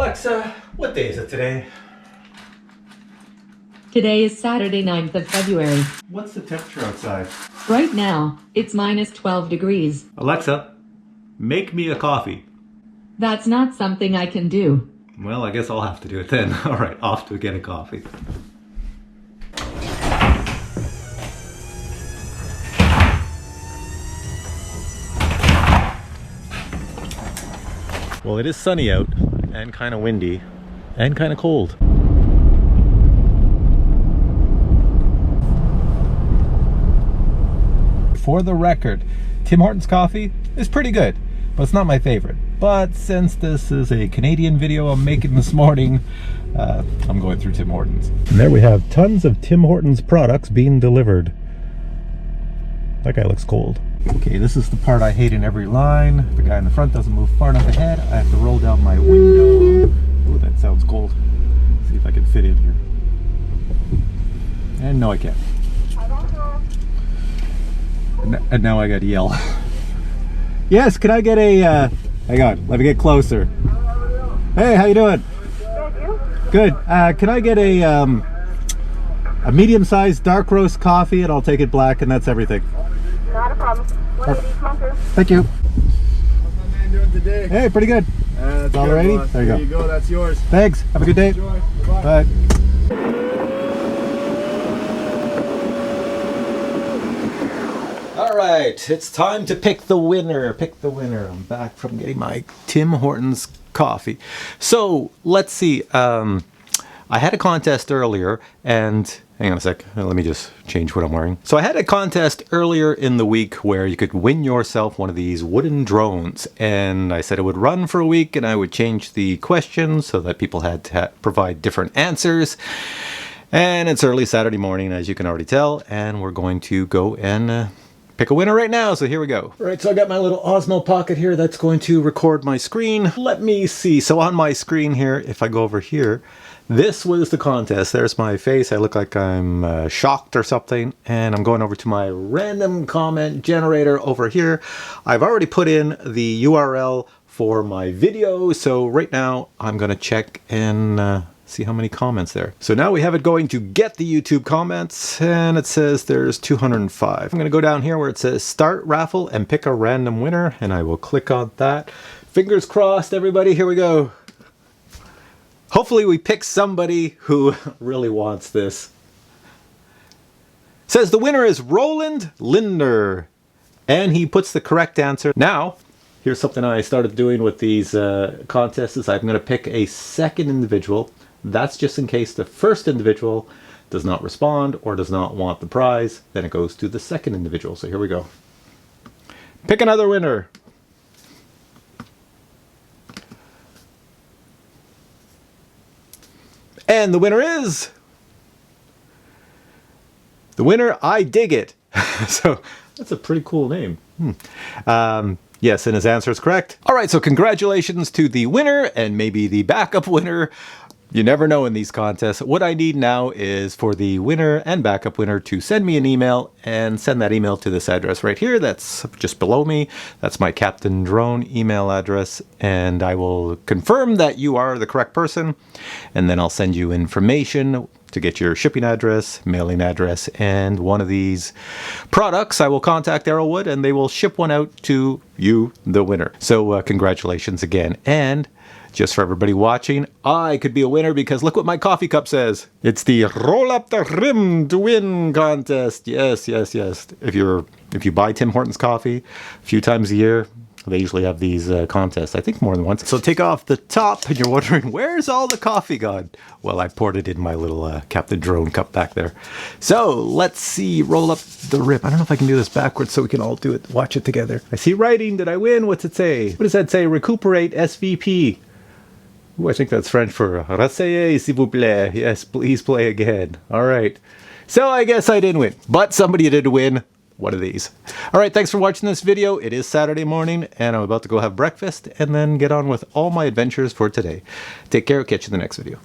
Alexa, what day is it today? Today is Saturday, 9th of February. What's the temperature outside? Right now, it's minus 12 degrees. Alexa, make me a coffee. That's not something I can do. Well, I guess I'll have to do it then. All right, off to get a coffee. Well, it is sunny out and kind of windy and kind of cold. For the record, Tim Hortons coffee is pretty good, but it's not my favorite. But since this is a Canadian video I'm making this morning, I'm going through Tim Hortons. And there we have tons of Tim Hortons products being delivered. That guy looks cold. Okay, this is the part I hate in every line. The guy in the front doesn't move far enough ahead. I have to roll down my window. Oh, that sounds cold. See if I can fit in here. And no, I can't. And now I gotta yell. Yes, can I get a, hang on, let me get closer. Hey, how you doing? Good. Can I get a medium-sized dark roast coffee, and I'll take it black, and that's everything. Not a problem. Thank you. How's my man doing today? Hey, pretty good. That's Alrighty. good, There you go. That's yours. Thanks. Have a good day. Enjoy. Bye. Bye. All right, it's time to pick the winner. Pick the winner. I'm back from getting my Tim Hortons coffee. So let's see. I had a contest earlier, and hang on a sec. Let me just change what I'm wearing. So I had a contest earlier in the week where you could win yourself one of these wooden drones, and I said it would run for a week, and I would change the questions so that people had to provide different answers. And it's early Saturday morning, as you can already tell, and we're going to go and pick a winner right now, so here we go. All right, so I got my little Osmo Pocket here that's going to record my screen. Let me see. So on my screen here, if I go over here, this was the contest. There's my face. I look like I'm shocked or something. And I'm going over to my random comment generator over here. I've already put in the URL for my video. So right now I'm going to check and see how many comments there. So now we have it going to get the YouTube comments, and it says there's 205. I'm going to go down here where it says start raffle and pick a random winner, and I will click on that. Fingers crossed, everybody. Here we go. Hopefully we pick somebody who really wants this. It says the winner is Roland Linder, and he puts the correct answer. Now, here's something I started doing with these contests is I'm going to pick a second individual. That's just in case the first individual does not respond or does not want the prize. Then it goes to the second individual. So here we go. Pick another winner. And the winner is... the winner, I Dig It. So that's a pretty cool name. Yes, and his answer is correct. All right, so congratulations to the winner and maybe the backup winner. You never know in these contests. What I need now is for the winner and backup winner to send me an email, and send that email to this address right here. That's just below me. That's my Captain Drone email address, and I will confirm that you are the correct person, and then I'll send you information to get your shipping address, mailing address, and one of these products. I will contact AEROWOOD, and they will ship one out to you, the winner. So congratulations again. And just for everybody watching, I could be a winner because look what my coffee cup says. It's the Roll Up the Rim to Win contest. Yes, yes, yes. If you buy Tim Hortons coffee a few times a year, they usually have these contests. I think more than once. So take off the top, and you're wondering, where's all the coffee gone? Well, I poured it in my little Captain Drone cup back there. So let's see. Roll up the rim. I don't know if I can do this backwards so we can all do it. Watch it together. I see writing. Did I win? What's it say? What does that say? Recuperate SVP. Ooh, I think that's French for Rasseyez, s'il vous plaît. Yes, please play again. All right. So I guess I didn't win, but somebody did win one of these. All right, thanks for watching this video. It is Saturday morning, and I'm about to go have breakfast and then get on with all my adventures for today. Take care. Catch you in the next video.